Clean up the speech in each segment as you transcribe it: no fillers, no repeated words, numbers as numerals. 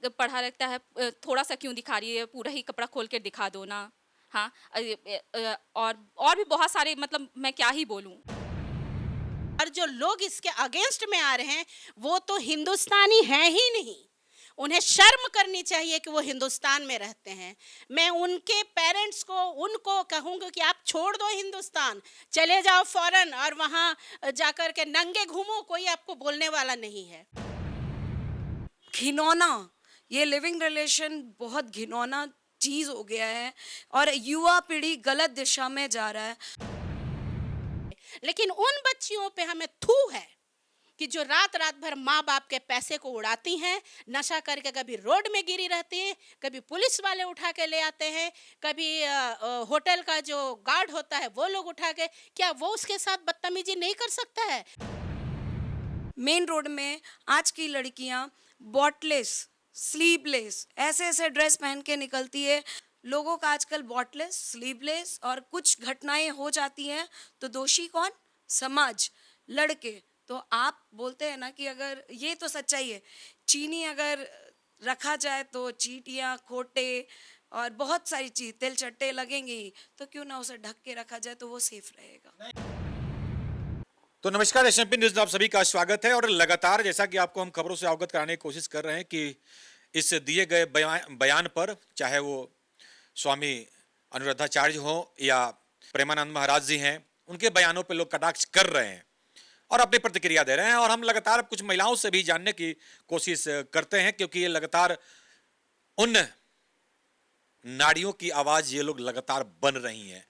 पढ़ा रहता है, थोड़ा सा क्यों दिखा रही है, पूरा ही कपड़ा खोल के दिखा दो ना। हाँ, और भी बहुत सारे, मतलब मैं क्या ही बोलूं। और जो लोग इसके अगेंस्ट में आ रहे हैं वो तो हिंदुस्तानी हैं ही नहीं। उन्हें शर्म करनी चाहिए कि वो हिंदुस्तान में रहते हैं। मैं उनके पेरेंट्स को उनको कहूँगी कि आप छोड़ दो हिंदुस्तान, चले जाओ फॉरेन और वहाँ जाकर के नंगे घूमो, कोई आपको बोलने वाला नहीं है। घिनौना, ये लिविंग रिलेशन बहुत घिनौना चीज हो गया है और युवा पीढ़ी गलत दिशा में जा रहा है। लेकिन उन बच्चियों पे हमें थू है कि जो रात रात भर माँ बाप के पैसे को उड़ाती हैं, नशा करके कभी रोड में गिरी रहती है, कभी पुलिस वाले उठा के ले आते हैं, कभी होटल का जो गार्ड होता है वो लोग उठा के, क्या वो उसके साथ बदतमीजी नहीं कर सकता है? मेन रोड में आज की लड़कियां बॉटलेस, स्लीवलेस, ऐसे ऐसे ड्रेस पहन के निकलती है। लोगों का आजकल बॉटलेस, स्लीवलेस और कुछ घटनाएं हो जाती हैं तो दोषी कौन? समाज, लड़के। तो आप बोलते हैं ना कि अगर ये तो सच्चाई है, चीनी अगर रखा जाए तो चींटियाँ, खोटे और बहुत सारी चीज तेल चट्टे लगेंगे ही, तो क्यों ना उसे ढक के रखा जाए तो वो सेफ रहेगा। तो नमस्कार, एसएमपी न्यूज में आप सभी का स्वागत है। और लगातार जैसा कि आपको हम खबरों से अवगत कराने की कोशिश कर रहे हैं कि इस दिए गए बयान पर, चाहे वो स्वामी अनुरुद्धाचार्य हो या प्रेमानंद महाराज जी हैं, उनके बयानों पर लोग कटाक्ष कर रहे हैं और अपनी प्रतिक्रिया दे रहे हैं। और हम लगातार कुछ महिलाओं से भी जानने की कोशिश करते हैं, क्योंकि ये लगातार उन नारियों की आवाज ये लोग लगातार बन रही हैं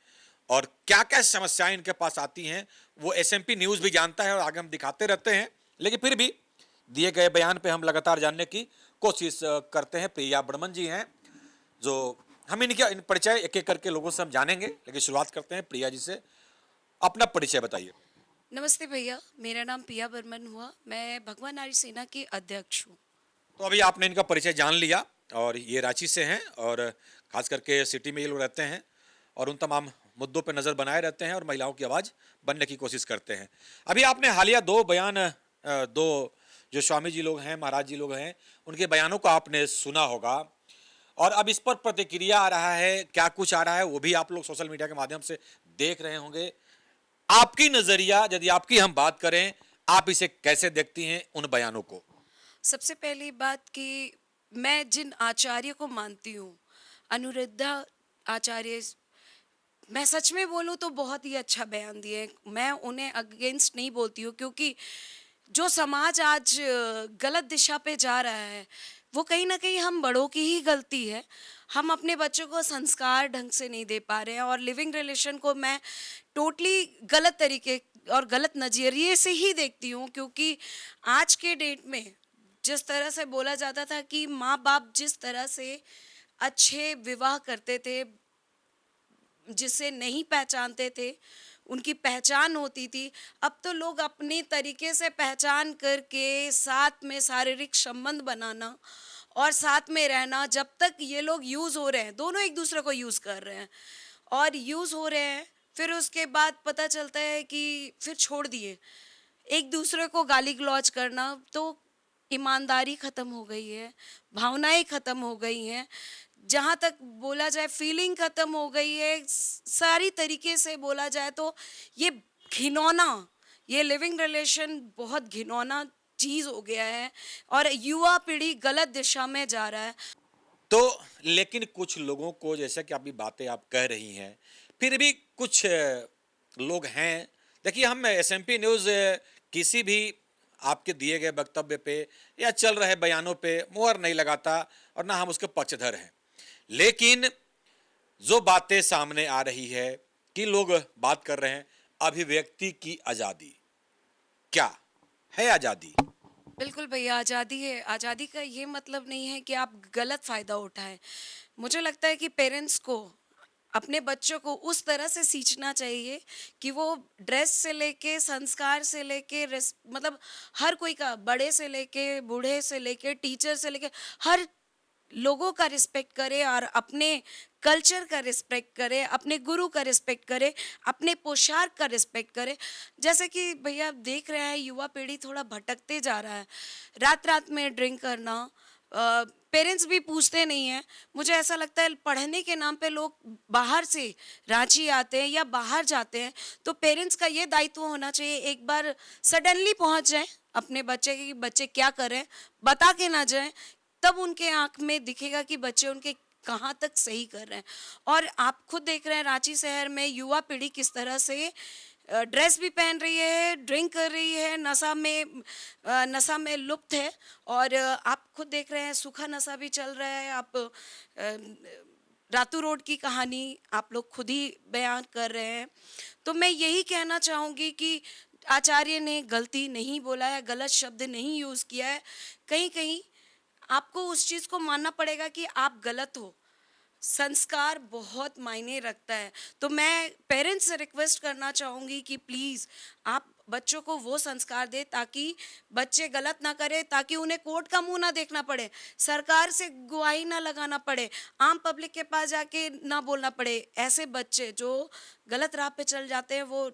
और क्या क्या समस्याएं इनके पास आती हैं वो एसएमपी न्यूज भी जानता है और आगे हम दिखाते रहते हैं। लेकिन फिर भी दिए गए बयान पे हम लगातार जानने की कोशिश करते हैं। प्रिया बर्मन जी हैं, जो हम इनके परिचय एक एक करके लोगों से हम जानेंगे, लेकिन शुरुआत करते हैं प्रिया जी से। अपना परिचय बताइए। नमस्ते भैया, मेरा नाम पिया बर्मन हुआ। मैं भगवान नारी सेना की अध्यक्ष हूँ। तो अभी आपने इनका परिचय जान लिया और ये रांची से हैं और खास करके सिटी में ये लोग रहते हैं और उन तमाम मुद्दों पर नज़र बनाए रहते हैं और महिलाओं की आवाज़ बनने की कोशिश करते हैं। अभी आपने हालिया दो बयान, दो जो स्वामी जी लोग हैं, महाराज जी लोग हैं, उनके बयानों को आपने सुना होगा और अब इस पर प्रतिक्रिया आ रहा है, क्या कुछ आ रहा है वो भी आप लोग सोशल मीडिया के माध्यम से देख रहे होंगे। आपकी नज़रिया, यदि आपकी हम बात करें, आप इसे कैसे देखती हैं उन बयानों को? सबसे पहली बात कि मैं जिन आचार्य को मानती हूँ, अनुरुद्धा आचार्य, मैं सच में बोलूँ तो बहुत ही अच्छा बयान दिए। मैं उन्हें अगेंस्ट नहीं बोलती हूँ, क्योंकि जो समाज आज गलत दिशा पे जा रहा है वो कहीं ना कहीं हम बड़ों की ही गलती है। हम अपने बच्चों को संस्कार ढंग से नहीं दे पा रहे हैं और लिविंग रिलेशन को मैं टोटली गलत तरीके और गलत नज़रिए से ही देखती हूँ, क्योंकि आज के डेट में जिस तरह से बोला जाता था कि माँ बाप जिस तरह से अच्छे विवाह करते थे, जिसे नहीं पहचानते थे उनकी पहचान होती थी, अब तो लोग अपने तरीके से पहचान करके साथ में शारीरिक संबंध बनाना और साथ में रहना, जब तक ये लोग यूज़ हो रहे हैं, दोनों एक दूसरे को यूज़ कर रहे हैं और यूज़ हो रहे हैं, फिर उसके बाद पता चलता है कि फिर छोड़ दिए, एक दूसरे को गाली गलौज करना, तो ईमानदारी ख़त्म हो गई है, भावनाएं ख़त्म हो गई हैं, जहाँ तक बोला जाए फीलिंग ख़त्म हो गई है। सारी तरीके से बोला जाए तो ये घिनौना, ये लिविंग रिलेशन बहुत घिनौना चीज़ हो गया है और युवा पीढ़ी गलत दिशा में जा रहा है। तो लेकिन कुछ लोगों को, जैसा कि अभी बातें आप कह रही हैं, फिर भी कुछ लोग हैं। देखिए, हम एसएमपी न्यूज़ किसी भी आपके दिए गए वक्तव्य पे या चल रहे बयानों पे मुहर नहीं लगाता और ना हम उसके पक्षधर हैं। लेकिन जो बातें सामने आ रही है कि लोग बात कर रहे हैं अभिव्यक्ति की आज़ादी, क्या है आज़ादी? बिल्कुल भैया, आज़ादी है। आज़ादी का ये मतलब नहीं है कि आप गलत फ़ायदा उठाएं। मुझे लगता है कि पेरेंट्स को अपने बच्चों को उस तरह से सींचना चाहिए कि वो ड्रेस से लेके, संस्कार से लेके, मतलब हर कोई का, बड़े से लेके, बूढ़े से लेके, टीचर से लेके, हर लोगों का रिस्पेक्ट करे और अपने कल्चर का रिस्पेक्ट करे, अपने गुरु का रिस्पेक्ट करे, अपने पोशाक का रिस्पेक्ट करे। जैसे कि भैया देख रहे हैं युवा पीढ़ी थोड़ा भटकते जा रहा है, रात रात में ड्रिंक करना, पेरेंट्स भी पूछते नहीं हैं। मुझे ऐसा लगता है पढ़ने के नाम पे लोग बाहर से रांची आते हैं या बाहर जाते हैं, तो पेरेंट्स का ये दायित्व होना चाहिए एक बार सडनली पहुंच जाए अपने बच्चे के, कि बच्चे क्या कर रहे हैं, बता के ना जाए, तब उनके आंख में दिखेगा कि बच्चे उनके कहाँ तक सही कर रहे हैं। और आप खुद देख रहे हैं रांची शहर में युवा पीढ़ी किस तरह से ड्रेस भी पहन रही है, ड्रिंक कर रही है, नशा में लुप्त है। और आप खुद देख रहे हैं सूखा नशा भी चल रहा है। आप रातू रोड की कहानी आप लोग खुद ही बयान कर रहे हैं। तो मैं यही कहना चाहूँगी कि आचार्य ने गलती नहीं बोला है, गलत शब्द नहीं यूज़ किया है। कहीं कहीं आपको उस चीज़ को मानना पड़ेगा कि आप गलत हो। संस्कार बहुत मायने रखता है। तो मैं पेरेंट्स से रिक्वेस्ट करना चाहूँगी कि प्लीज़ आप बच्चों को वो संस्कार दे ताकि बच्चे गलत ना करें, ताकि उन्हें कोर्ट का मुंह ना देखना पड़े, सरकार से गुहाही ना लगाना पड़े, आम पब्लिक के पास जाके ना बोलना पड़े। ऐसे बच्चे जो गलत राह पे चल जाते हैं वो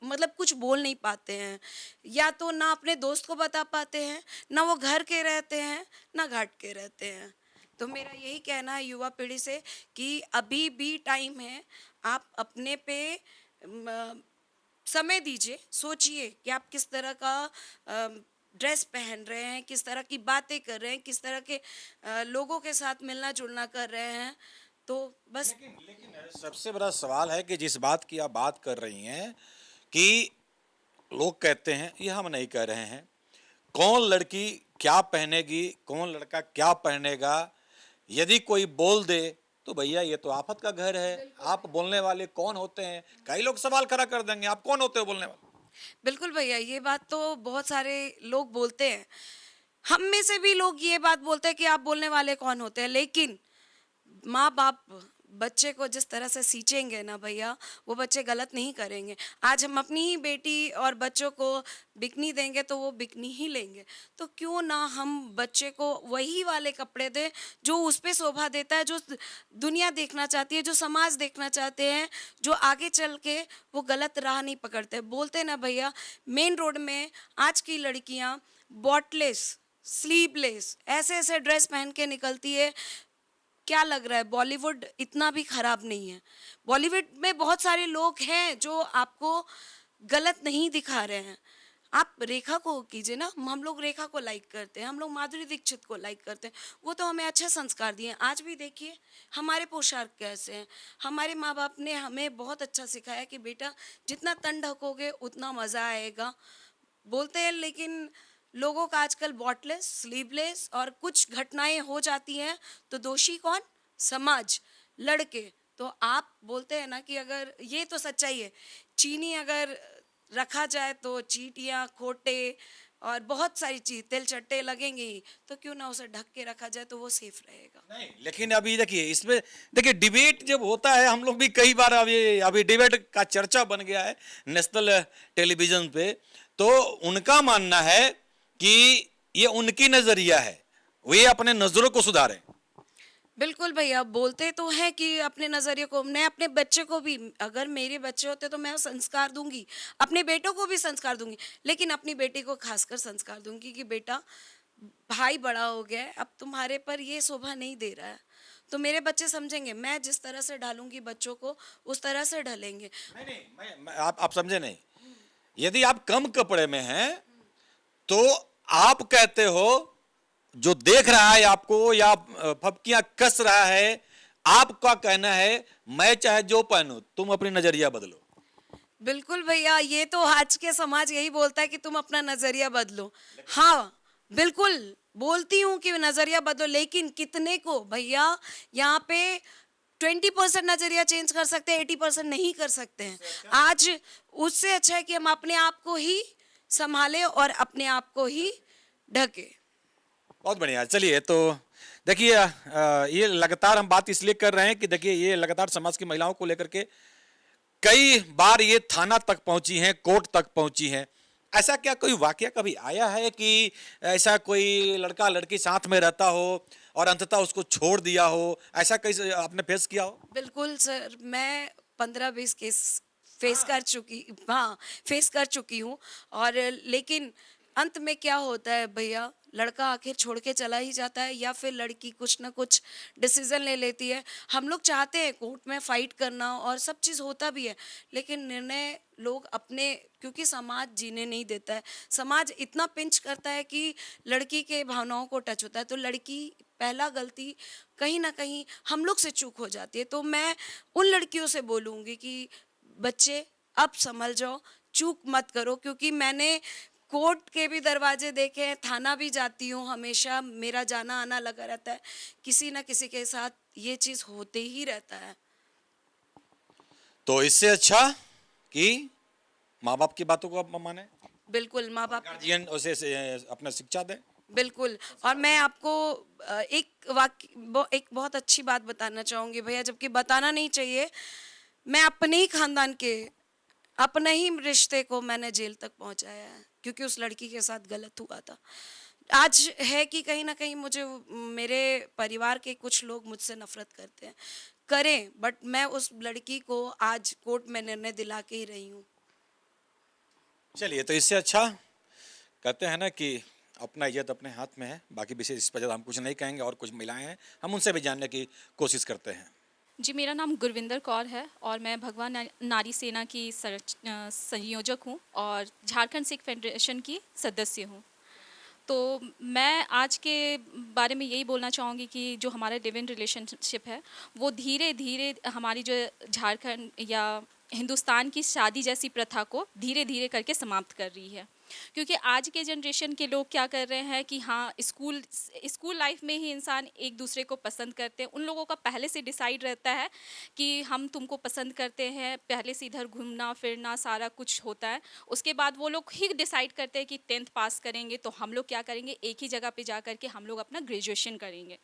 मतलब कुछ बोल नहीं पाते हैं, या तो ना अपने दोस्त को बता पाते हैं, ना वो घर के रहते हैं, ना घाट के रहते हैं। तो मेरा यही कहना है युवा पीढ़ी से कि अभी भी टाइम है, आप अपने पे समय दीजिए, सोचिए कि आप किस तरह का ड्रेस पहन रहे हैं, किस तरह की बातें कर रहे हैं, किस तरह के लोगों के साथ मिलना जुलना कर रहे हैं। तो बस लेकिन सबसे बड़ा सवाल है कि जिस बात की आप बात कर रही हैं कि लोग कहते हैं, ये हम नहीं कह रहे हैं, कौन लड़की क्या पहनेगी, कौन लड़का क्या पहनेगा, यदि कोई बोल दे तो भैया ये तो आफत का घर है, आप बोलने वाले कौन होते हैं? कई लोग सवाल खड़ा कर देंगे, आप कौन होते हो बोलने वाले? बिल्कुल भैया, ये बात तो बहुत सारे लोग बोलते हैं। हम में से भी लोग ये बात बोलते हैं कि आप बोलने वाले कौन होते हैं, लेकिन माँ बाप बच्चे को जिस तरह से सींचेंगे ना भैया, वो बच्चे गलत नहीं करेंगे। आज हम अपनी ही बेटी और बच्चों को बिकनी देंगे तो वो बिकनी ही लेंगे। तो क्यों ना हम बच्चे को वही वाले कपड़े दें जो उस पर शोभा देता है, जो दुनिया देखना चाहती है, जो समाज देखना चाहते हैं, जो आगे चल के वो गलत राह नहीं पकड़ते। बोलते ना भैया, मेन रोड में आज की लड़कियाँ बॉटलेस, स्लीवलेस, ऐसे ऐसे ड्रेस पहन के निकलती है। क्या लग रहा है बॉलीवुड इतना भी खराब नहीं है? बॉलीवुड में बहुत सारे लोग हैं जो आपको गलत नहीं दिखा रहे हैं। आप रेखा को कीजिए ना, हम लोग रेखा को लाइक करते हैं, हम लोग माधुरी दीक्षित को लाइक करते हैं, वो तो हमें अच्छे संस्कार दिए हैं। आज भी देखिए हमारे पोशाक कैसे हैं। हमारे माँ बाप ने हमें बहुत अच्छा सिखाया कि बेटा जितना तन ढकोगे उतना मज़ा आएगा। बोलते हैं, लेकिन लोगों का आजकल बॉटलेस, स्लीवलेस और कुछ घटनाएं हो जाती हैं तो दोषी कौन? समाज, लड़के। तो आप बोलते हैं ना कि अगर ये तो सच्चाई है, चीनी अगर रखा जाए तो चींटियाँ, खोटे और बहुत सारी चीज, तेल चट्टे लगेंगे ही, तो क्यों ना उसे ढक के रखा जाए तो वो सेफ रहेगा। नहीं, लेकिन अभी देखिए इसमें देखिए डिबेट जब होता है, हम लोग भी कई बार अभी डिबेट का चर्चा बन गया है नेशनल टेलीविजन पे, तो उनका मानना है कि ये उनकी नजरिया है, वे अपने नजरों को सुधारें। बिल्कुल भैया, बोलते तो हैं कि अपने नज़रिए को, मैं अपने बच्चे को भी, अगर मेरे बच्चे होते तो मैं संस्कार दूंगी, अपने बेटों को भी संस्कार दूंगी, लेकिन अपनी बेटी को खासकर संस्कार दूंगी कि बेटा भाई बड़ा हो गया है, अब तुम्हारे पर ये शोभा नहीं दे रहा है, तो मेरे बच्चे समझेंगे। मैं जिस तरह से ढालूंगी बच्चों को उस तरह से ढलेंगे। नहीं, आप समझे नहीं। यदि आप कम कपड़े में हैं तो आप कहते हो जो देख रहा है आपको या फपकियां कस रहा है, आपका कहना है मैं चाहे जो पहनूं, तुम अपनी नजरिया बदलो। बिल्कुल भैया, ये तो आज के समाज यही बोलता है कि तुम अपना नजरिया बदलो। हाँ बिल्कुल बोलती हूँ कि नजरिया बदलो, लेकिन कितने को भैया? यहाँ पे 20% नजरिया चेंज कर सकते हैं, 80% नहीं कर सकते हैं। आज उससे अच्छा है कि हम अपने आप को ही संभालें और अपने आप को ही ढके। बहुत बढ़िया। चलिए, तो देखिए ये लगातार हम बात इसलिए कर रहे हैं कि देखिए ये लगातार समाज की महिलाओं को लेकर के कई बार ये थाना तक पहुंची हैं, कोर्ट तक पहुंची हैं। ऐसा क्या कोई वाकया कभी आया है कि ऐसा कोई लड़का लड़की साथ में रहता हो और अंततः उसको छोड़ दिया हो? ऐसा कहीं आपने फेस किया हो? बिल्कुल सर, मैं 15-20 केस फेस कर चुकी हूँ। और लेकिन अंत में क्या होता है भैया, लड़का आखिर छोड़ के चला ही जाता है या फिर लड़की कुछ ना कुछ डिसीजन ले लेती है। हम लोग चाहते हैं कोर्ट में फाइट करना और सब चीज़ होता भी है, लेकिन निर्णय लोग अपने, क्योंकि समाज जीने नहीं देता है, समाज इतना पिंच करता है कि लड़की के भावनाओं को टच होता है, तो लड़की पहला गलती कहीं ना कहीं हम लोग से चूक हो जाती है। तो मैं उन लड़कियों से बोलूँगी कि बच्चे अब संभल जाओ, चूक मत करो, क्योंकि मैंने कोर्ट के भी दरवाजे देखे हैं, थाना भी जाती हूँ, हमेशा मेरा जाना आना लगा रहता है, किसी ना किसी के साथ ये चीज़ होते ही रहता है। तो इससे अच्छा कि माँ बाप की बातों को आप माने, बिल्कुल, माँ बाप, गार्जियन उसे अपना शिक्षा दें। बिल्कुल। और मैं आपको एक बहुत अच्छी बात बताना चाहूँगी भैया, जबकि बताना नहीं चाहिए, मैं अपने ही खानदान के अपने ही रिश्ते को मैंने जेल तक पहुंचाया है, क्योंकि उस लड़की के साथ गलत हुआ था। आज है कि कहीं ना कहीं मुझे मेरे परिवार के कुछ लोग मुझसे नफरत करते हैं, करें, बट मैं उस लड़की को आज कोर्ट में निर्णय दिला के ही रही हूँ। चलिए, तो इससे अच्छा कहते हैं ना कि अपना इज्जत अपने हाथ में है। बाकी विशेष इस पर ज़्यादा हम कुछ नहीं कहेंगे, और कुछ महिलाएं हैं, हम उनसे भी जानने की कोशिश करते हैं। जी, मेरा नाम गुरविंदर कौर है और मैं भगवान नारी सेना की संयोजक हूँ और झारखंड सिख फेडरेशन की सदस्य हूँ। तो मैं आज के बारे में यही बोलना चाहूँगी कि जो हमारा लिव इन रिलेशनशिप है वो धीरे धीरे हमारी जो झारखंड या हिंदुस्तान की शादी जैसी प्रथा को धीरे धीरे करके समाप्त कर रही है। क्योंकि आज के जनरेशन के लोग क्या कर रहे हैं कि हाँ, स्कूल लाइफ में ही इंसान एक दूसरे को पसंद करते हैं। उन लोगों का पहले से डिसाइड रहता है कि हम तुमको पसंद करते हैं, पहले से इधर घूमना फिरना सारा कुछ होता है। उसके बाद वो लोग ही डिसाइड करते हैं कि 10th पास करेंगे तो हम लोग क्या करेंगे, एक ही जगह पे जा कर के हम लोग अपना ग्रेजुएशन करेंगे।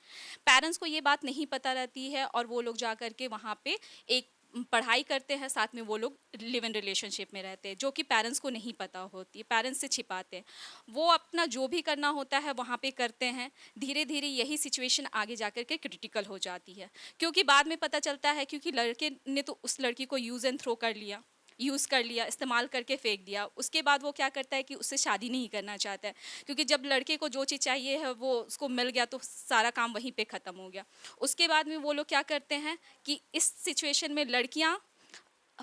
पेरेंट्स को ये बात नहीं पता रहती है और वो लोग जा कर के वहाँ पे एक पढ़ाई करते हैं, साथ में वो लोग लिव इन रिलेशनशिप में रहते हैं, जो कि पेरेंट्स को नहीं पता होती है, पेरेंट्स से छिपाते हैं। वो अपना जो भी करना होता है वहाँ पे करते हैं। धीरे धीरे यही सिचुएशन आगे जाकर के क्रिटिकल हो जाती है, क्योंकि बाद में पता चलता है क्योंकि लड़के ने तो उस लड़की को यूज़ एंड थ्रो कर लिया, यूज़ कर लिया, इस्तेमाल करके फेंक दिया। उसके बाद वो क्या करता है कि उससे शादी नहीं करना चाहता है, क्योंकि जब लड़के को जो चीज़ चाहिए है वो उसको मिल गया तो सारा काम वहीं पे ख़त्म हो गया। उसके बाद में वो लोग क्या करते हैं कि इस सिचुएशन में लड़कियां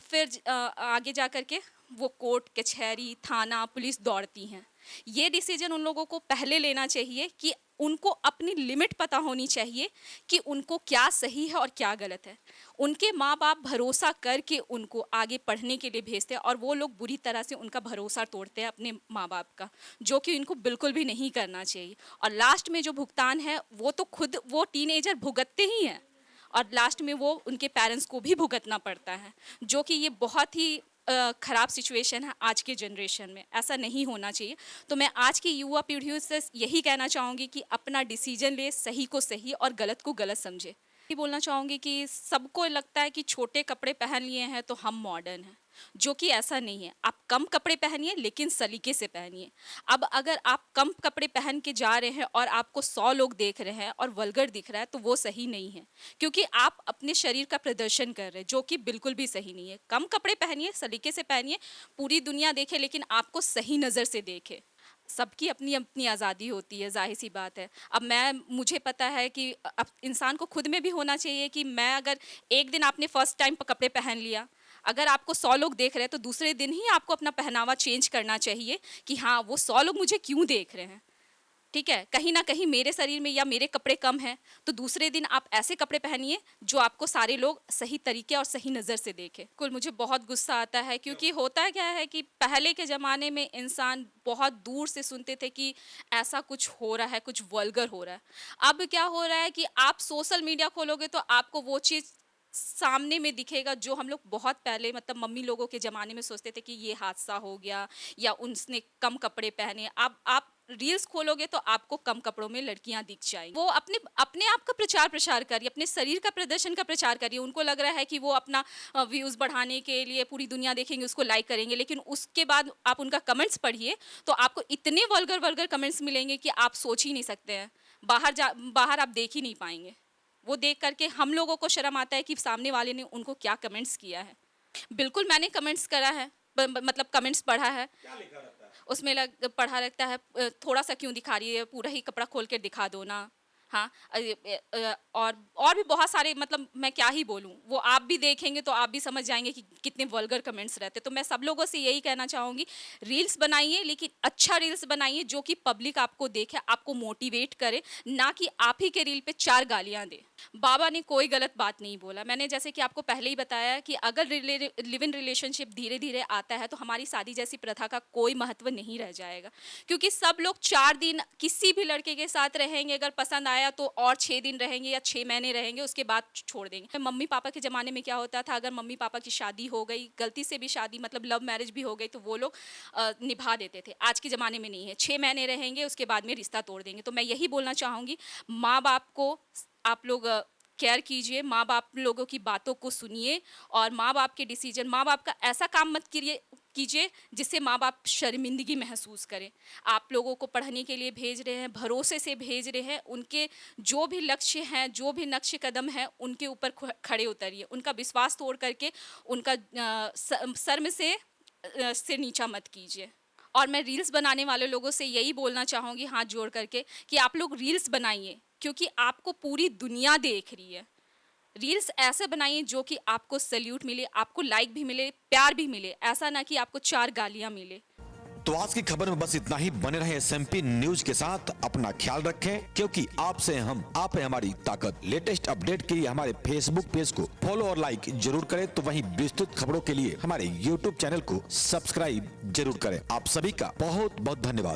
फिर आगे जा कर के वो कोर्ट कचहरी थाना पुलिस दौड़ती हैं। ये डिसीजन उन लोगों को पहले लेना चाहिए कि उनको अपनी लिमिट पता होनी चाहिए कि उनको क्या सही है और क्या गलत है। उनके माँ बाप भरोसा करके उनको आगे पढ़ने के लिए भेजते हैं और वो लोग बुरी तरह से उनका भरोसा तोड़ते हैं अपने माँ बाप का, जो कि इनको बिल्कुल भी नहीं करना चाहिए। और लास्ट में जो भुगतान है वो तो खुद वो टीनेजर भुगतते ही हैं और लास्ट में वो उनके पेरेंट्स को भी भुगतना पड़ता है, जो कि ये बहुत ही ख़राब सिचुएशन है आज के जनरेशन में। ऐसा नहीं होना चाहिए। तो मैं आज की युवा पीढ़ियों से यही कहना चाहूँगी कि अपना डिसीजन ले, सही को सही और गलत को गलत समझे। ये बोलना चाहूँगी कि सबको लगता है कि छोटे कपड़े पहन लिए हैं तो हम मॉडर्न हैं, जो कि ऐसा नहीं है। आप कम कपड़े पहनिए लेकिन सलीके से पहनिए। अब अगर आप कम कपड़े पहन के जा रहे हैं और आपको 100 लोग देख रहे हैं और वल्गर दिख रहा है तो वो सही नहीं है, क्योंकि आप अपने शरीर का प्रदर्शन कर रहे हैं, जो कि बिल्कुल भी सही नहीं है। कम कपड़े पहनिए, सलीके से पहनिए, पूरी दुनिया देखे लेकिन आपको सही नज़र से देखे। सबकी अपनी अपनी आज़ादी होती है, जाहिर सी बात है। अब मुझे पता है कि अब इंसान को खुद में भी होना चाहिए कि मैं अगर एक दिन आपने फर्स्ट टाइम कपड़े पहन लिया, अगर आपको 100 लोग देख रहे हैं तो दूसरे दिन ही आपको अपना पहनावा चेंज करना चाहिए कि हाँ, वो 100 लोग मुझे क्यों देख रहे हैं। ठीक है, कहीं ना कहीं मेरे शरीर में या मेरे कपड़े कम हैं तो दूसरे दिन आप ऐसे कपड़े पहनिए जो आपको सारे लोग सही तरीके और सही नज़र से देखें। कुल मुझे बहुत गुस्सा आता है, क्योंकि होता क्या है कि पहले के ज़माने में इंसान बहुत दूर से सुनते थे कि ऐसा कुछ हो रहा है, कुछ वल्गर हो रहा है। अब क्या हो रहा है कि आप सोशल मीडिया खोलोगे तो आपको वो चीज़ सामने में दिखेगा जो हम लोग बहुत पहले मतलब मम्मी लोगों के ज़माने में सोचते थे कि ये हादसा हो गया या उनने कम कपड़े पहने। अब आप रील्स खोलोगे तो आपको कम कपड़ों में लड़कियां दिख जाएंगी। वो अपने अपने आप का प्रचार प्रसार करिए, अपने शरीर का प्रदर्शन का प्रचार करिए। उनको लग रहा है कि वो अपना व्यूज़ बढ़ाने के लिए पूरी दुनिया देखेंगे, उसको लाइक करेंगे, लेकिन उसके बाद आप उनका कमेंट्स पढ़िए तो आपको इतने वल्गर वल्गर कमेंट्स मिलेंगे कि आप सोच ही नहीं सकते हैं। बाहर आप देख ही नहीं पाएंगे। वो देख करके हम लोगों को शर्म आता है कि सामने वाले ने उनको क्या कमेंट्स किया है। बिल्कुल मैंने कमेंट्स करा है, मतलब कमेंट्स पढ़ा है। क्या लिखा रहता है? उसमें पढ़ा रहता है थोड़ा सा क्यों दिखा रही है, पूरा ही कपड़ा खोल कर दिखा दो ना। हाँ, और भी बहुत सारे, मतलब मैं क्या ही बोलूँ, वो आप भी देखेंगे तो आप भी समझ जाएंगे कि कितने वल्गर कमेंट्स रहते। तो मैं सब लोगों से यही कहना चाहूँगी, रील्स बनाइए लेकिन अच्छा रील्स बनाइए जो कि पब्लिक आपको देखे, आपको मोटिवेट करे, ना कि आप ही के रील पे 4 गालियाँ दे। बाबा ने कोई गलत बात नहीं बोला। मैंने जैसे कि आपको पहले ही बताया कि अगर लिव इन रिलेशनशिप धीरे धीरे आता है तो हमारी शादी जैसी प्रथा का कोई महत्व नहीं रह जाएगा, क्योंकि सब लोग 4 दिन किसी भी लड़के के साथ रहेंगे, अगर पसंद आया तो और 6 दिन रहेंगे या 6 महीने रहेंगे, उसके बाद छोड़ देंगे। मम्मी पापा के ज़माने में क्या होता था, अगर मम्मी पापा की शादी हो गई, गलती से भी शादी मतलब लव मैरिज भी हो गई, तो वो लोग निभा देते थे। आज के ज़माने में नहीं है, 6 महीने रहेंगे उसके बाद में रिश्ता तोड़ देंगे। तो मैं यही बोलना चाहूँगी, माँ बाप को आप लोग केयर कीजिए, माँ बाप लोगों की बातों को सुनिए और माँ बाप के डिसीजन, माँ बाप का ऐसा काम मत कीजिए जिससे माँ बाप शर्मिंदगी महसूस करें। आप लोगों को पढ़ने के लिए भेज रहे हैं, भरोसे से भेज रहे हैं, उनके जो भी लक्ष्य हैं, जो भी नक्श कदम है, उनके ऊपर खड़े उतरिए, उनका विश्वास तोड़ करके उनका सर में से सिर नीचा मत कीजिए। और मैं रील्स बनाने वाले लोगों से यही बोलना चाहूँगी हाथ जोड़ करके कि आप लोग रील्स बनाइए, क्योंकि आपको पूरी दुनिया देख रही है। रील्स ऐसे बनाइए जो कि आपको सैल्यूट मिले, आपको लाइक भी मिले, प्यार भी मिले, ऐसा ना कि आपको 4 गालियाँ मिले। तो आज की खबर में बस इतना ही। बने रहे SMP न्यूज के साथ, अपना ख्याल रखें, क्योंकि आपसे हम, आप है हमारी ताकत। लेटेस्ट अपडेट के लिए हमारे फेसबुक पेज को फॉलो और लाइक जरूर करें, तो वहीं विस्तृत खबरों के लिए हमारे YouTube चैनल को सब्सक्राइब जरूर करें। आप सभी का बहुत बहुत धन्यवाद।